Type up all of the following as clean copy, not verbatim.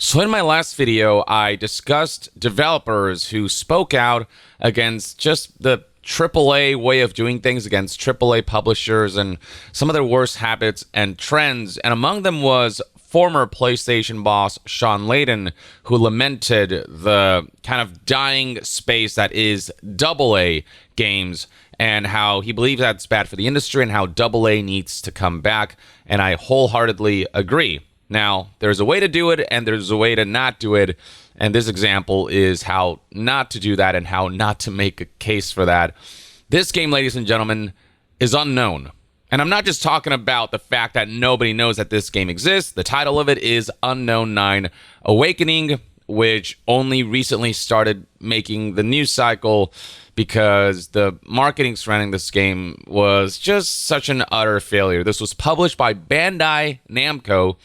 So in my last video, I discussed developers who spoke out against just the AAA way of doing things, against AAA publishers and some of their worst habits and trends. And among them was former PlayStation boss Shawn Layden, who lamented the kind of dying space that is AA games and how he believes that's bad for the industry and how AA needs to come back. And I wholeheartedly agree. Now, there's a way to do it, and there's a way to not do it, and this example is how not to do that and how not to make a case for that. This game, ladies and gentlemen, is Uknown. And I'm not just talking about the fact that nobody knows that this game exists. The title of it is Uknown 9 Awakening, which only recently started making the news cycle because the marketing surrounding this game was just such an utter failure. This was published by Bandai Namco,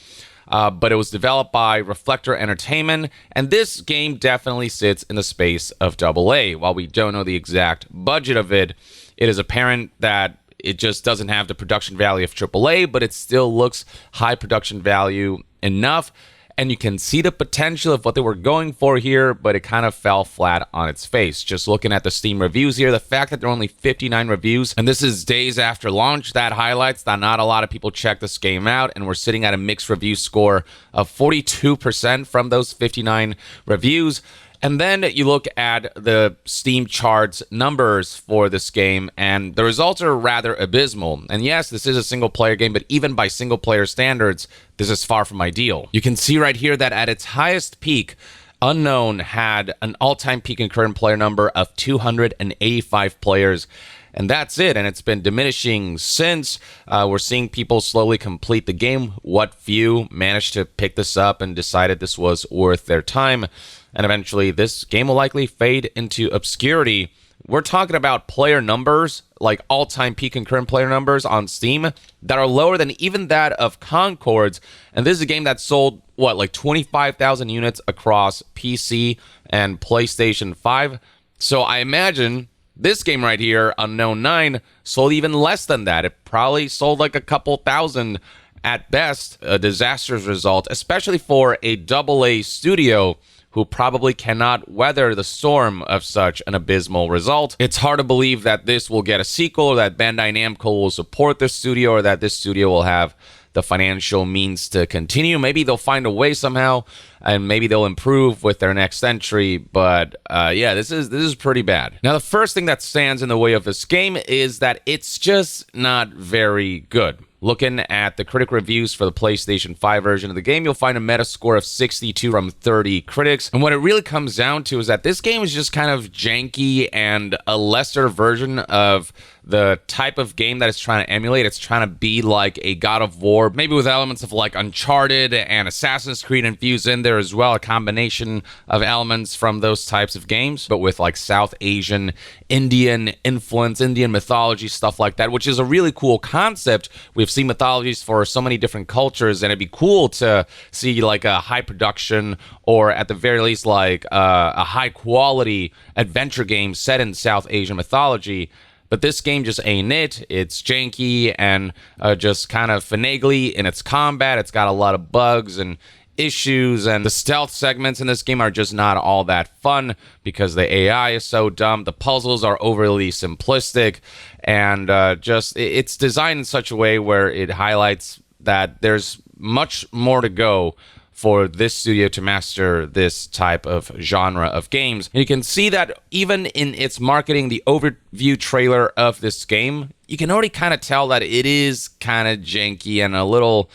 but it was developed by Reflector Entertainment, and this game definitely sits in the space of AA. While we don't know the exact budget of it, it is apparent that it just doesn't have the production value of AAA, but it still looks high production value enough. And you can see the potential of what they were going for here, but it kind of fell flat on its face. Just looking at the Steam reviews here, the fact that there are only 59 reviews, and this is days after launch, that highlights that not a lot of people check this game out, and we're sitting at a mixed review score of 42% from those 59 reviews. And then you look at the Steam charts numbers for this game, and the results are rather abysmal. And yes, this is a single-player game, but even by single-player standards, this is far from ideal. You can see right here that at its highest peak, Uknown had an all-time peak and current player number of 285 players. And that's it, and it's been diminishing since. We're seeing people slowly complete the game. What few managed to pick this up and decided this was worth their time. And eventually, this game will likely fade into obscurity. We're talking about player numbers, like all-time peak and current player numbers on Steam, that are lower than even that of Concord's. And this is a game that sold, what, like 25,000 units across PC and PlayStation 5? So I imagine this game right here, Uknown 9, sold even less than that. It probably sold like a couple thousand at best. A disastrous result, especially for a AA studio who probably cannot weather the storm of such an abysmal result. It's hard to believe that this will get a sequel, or that Bandai Namco will support this studio, or that this studio will have the financial means to continue. Maybe they'll find a way somehow, and maybe they'll improve with their next entry. But yeah, this is pretty bad. Now, the first thing that stands in the way of this game is that it's just not very good. Looking at the critic reviews for the PlayStation 5 version of the game, you'll find a Metascore of 62 from 30 critics. And what it really comes down to is that this game is just kind of janky and a lesser version of the type of game that it's trying to emulate. It's trying to be like a God of War, maybe with elements of like Uncharted and Assassin's Creed infused in there as well, a combination of elements from those types of games, but with like South Asian, Indian influence, Indian mythology, stuff like that, which is a really cool concept. We've seen mythologies for so many different cultures, and it'd be cool to see like a high production, or at the very least like a high quality adventure game set in South Asian mythology. But this game just ain't it. It's janky and just kind of finagly in its combat. It's got a lot of bugs and issues, and the stealth segments in this game are just not all that fun because the AI is so dumb. The puzzles are overly simplistic, and just it's designed in such a way where it highlights that there's much more to go for this studio to master this type of genre of games. And you can see that even in its marketing, the overview trailer of this game, you can already kind of tell that it is kind of janky and a little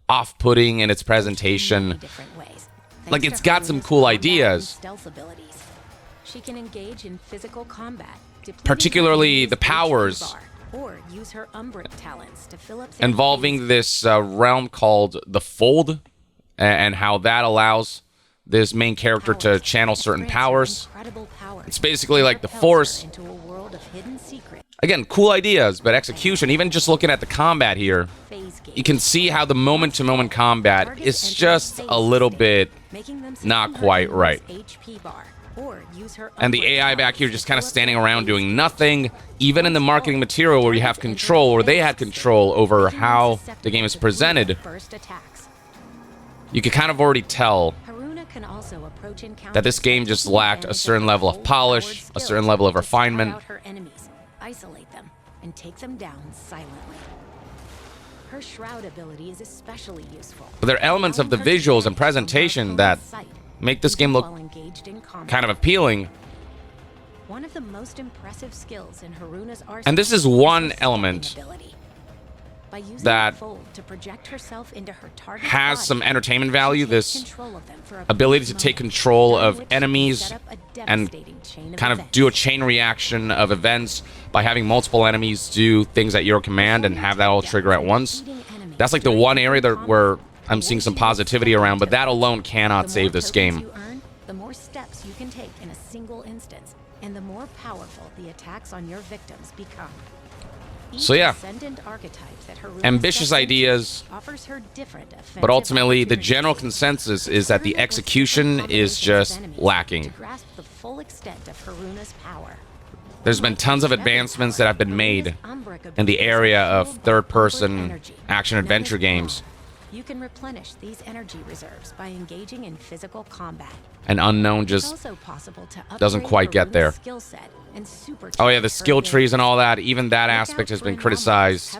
off-putting in its presentation. Like, it's got some cool ideas. She can engage in physical combat, particularly the powers or use her Umbra talents to fill up involving this realm called the Fold, and how that allows this main character to channel certain powers. It's basically like the Force. Again, cool ideas, but execution, even just looking at the combat here, you can see how the moment-to-moment combat is just a little bit not quite right. And the AI back here just kind of standing around doing nothing, even in the marketing material where you have control, or they had control over how the game is presented. You can kind of already tell can also approach encounters that this game just lacked a certain level of polish, a certain level of refinement. Out her enemies, isolate them, and take them down silently. Her shroud ability is especially useful. But there are elements of the visuals and presentation that make this game look kind of appealing. One of the most impressive skills in Haruna's arsenal, and this is one element that has some entertainment value, this ability to take control of enemies and kind of do a chain reaction of events by having multiple enemies do things at your command and have that all trigger at once. That's like the one area that where I'm seeing some positivity around, but that alone cannot save this game. The more steps you can take in a single instance, and the more powerful the attacks on your victims become. So yeah, ambitious ideas, but ultimately the general consensus is that the execution is just lacking. There's been tons of advancements that have been made in the area of third-person action-adventure games. You can replenish these energy reserves by engaging in physical combat. And Unknown just doesn't quite get there. Oh yeah, the skill trees and all that, even that aspect has been criticized.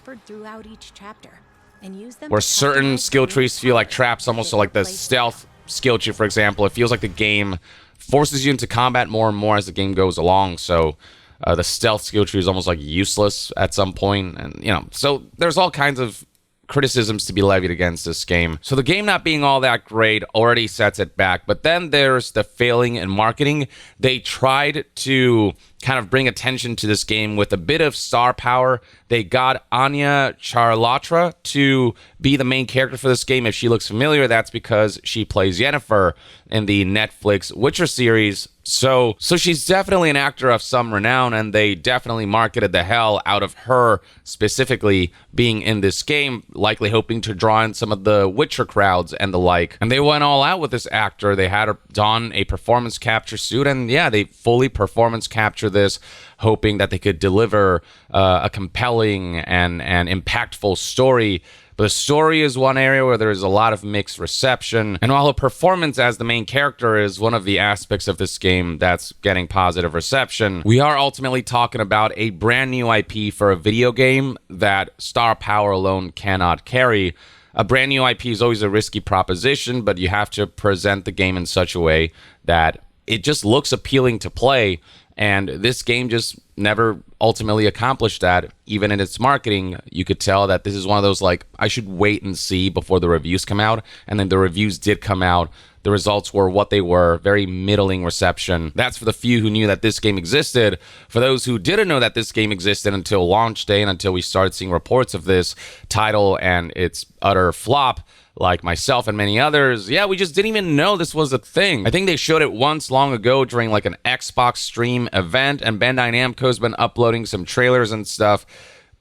Where certain skill trees feel like traps, almost like the stealth skill tree, for example. It feels like the game forces you into combat more and more as the game goes along, so the stealth skill tree is almost like useless at some point, and you know, so there's all kinds of criticisms to be levied against this game. So the game not being all that great already sets it back, but then there's the failing in marketing. They tried to kind of bring attention to this game with a bit of star power. They got Anya Charlatra to be the main character for this game. If she looks familiar, that's because she plays Yennefer in the Netflix Witcher series. So she's definitely an actor of some renown, and they definitely marketed the hell out of her specifically being in this game, likely hoping to draw in some of the Witcher crowds and the like. And they went all out with this actor. They had her don a performance capture suit, and yeah, they fully performance capture this, hoping that they could deliver a compelling and impactful story. But the story is one area where there is a lot of mixed reception. And while her performance as the main character is one of the aspects of this game that's getting positive reception, we are ultimately talking about a brand new IP for a video game that star power alone cannot carry. A brand new IP is always a risky proposition, but you have to present the game in such a way that it just looks appealing to play. And this game just never ultimately accomplished that. Even in its marketing, you could tell that this is one of those, like, I should wait and see before the reviews come out. And then the reviews did come out. The results were what they were, very middling reception. That's for the few who knew that this game existed. For those who didn't know that this game existed until launch day and until we started seeing reports of this title and its utter flop, like myself and many others, yeah, we just didn't even know this was a thing. I think they showed it once long ago during like an Xbox stream event, and Bandai Namco's been uploading some trailers and stuff.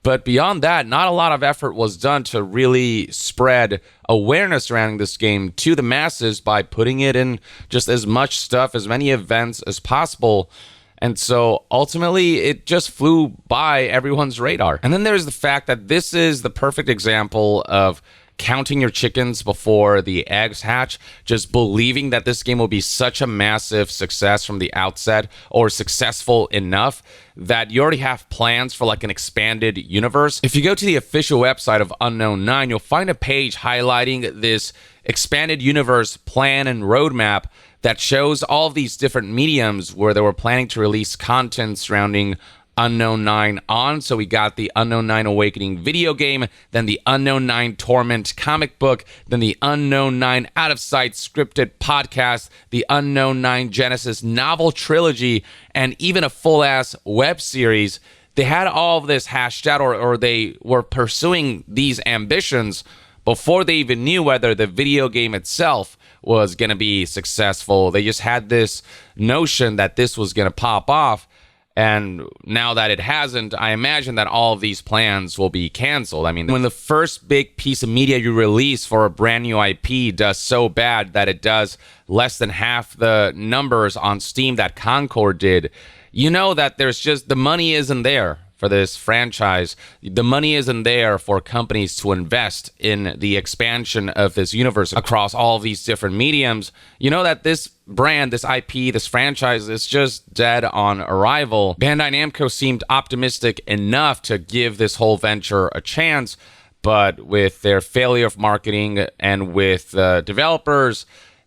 But beyond that, not a lot of effort was done to really spread awareness surrounding this game to the masses by putting it in just as much stuff, as many events as possible. And so ultimately, it just flew by everyone's radar. And then there's the fact that this is the perfect example of counting your chickens before the eggs hatch, just believing that this game will be such a massive success from the outset, or successful enough that you already have plans for like an expanded universe. If you go to the official website of Unknown 9, you'll find a page highlighting this expanded universe plan and roadmap that shows all of these different mediums where they were planning to release content surrounding Unknown 9 on. So we got the Unknown 9 Awakening video game, then the Unknown 9 Torment comic book, then the Unknown 9 Out of Sight scripted podcast, the Unknown 9 Genesis novel trilogy, and even a full-ass web series. They had all of this hashed out, or they were pursuing these ambitions before they even knew whether the video game itself was going to be successful. They just had this notion that this was going to pop off. And now that it hasn't, I imagine that all of these plans will be canceled. I mean, when the first big piece of media you release for a brand new IP does so bad that it does less than half the numbers on Steam that Concord did, you know that there's just, the money isn't there for this franchise. The money isn't there for companies to invest in the expansion of this universe across all these different mediums. You know that this brand, this IP, this franchise is just dead on arrival. Bandai Namco seemed optimistic enough to give this whole venture a chance, but with their failure of marketing and with developers'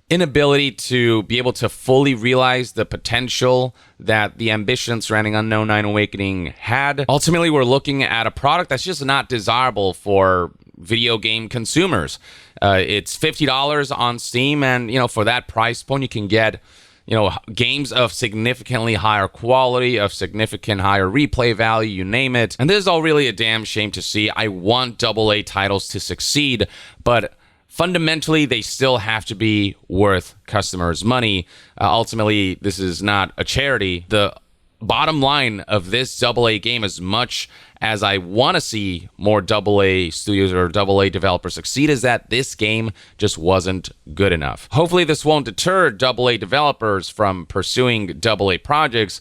inability to be able to fully realize the potential that the ambition surrounding Unknown 9 Awakening had, ultimately we're looking at a product that's just not desirable for video game consumers. It's $50 on Steam, and for that price point you can get games of significantly higher quality, of significant higher replay value, you name it. And this is all really a damn shame to see. I want AA titles to succeed, but fundamentally, they still have to be worth customers' money. Ultimately, this is not a charity. The bottom line of this AA game, as much as I want to see more AA studios or AA developers succeed, is that this game just wasn't good enough. Hopefully, this won't deter AA developers from pursuing AA projects.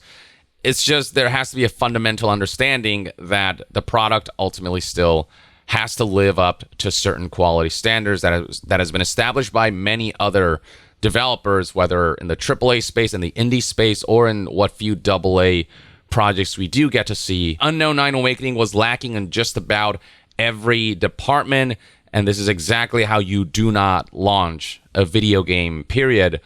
It's just there has to be a fundamental understanding that the product ultimately still has to live up to certain quality standards that has been established by many other developers, whether in the AAA space, in the indie space, or in what few AA projects we do get to see. Unknown 9 Awakening was lacking in just about every department, and this is exactly how you do not launch a video game, period.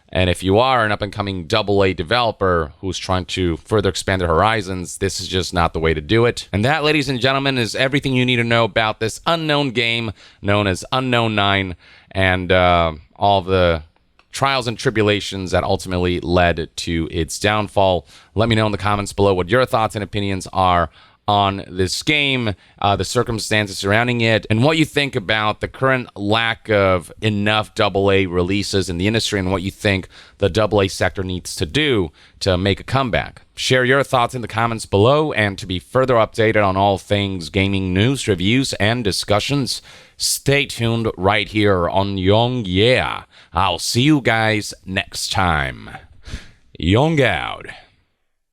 And if you are an up-and-coming AA developer who's trying to further expand their horizons, this is just not the way to do it. And that, ladies and gentlemen, is everything you need to know about this unknown game known as Unknown 9 and all the trials and tribulations that ultimately led to its downfall. Let me know in the comments below what your thoughts and opinions are on this game, the circumstances surrounding it, and what you think about the current lack of enough AA releases in the industry, and what you think the AA sector needs to do to make a comeback. Share your thoughts in the comments below, and to be further updated on all things gaming news, reviews, and discussions, stay tuned right here on Young Yeah. I'll see you guys next time. Young out.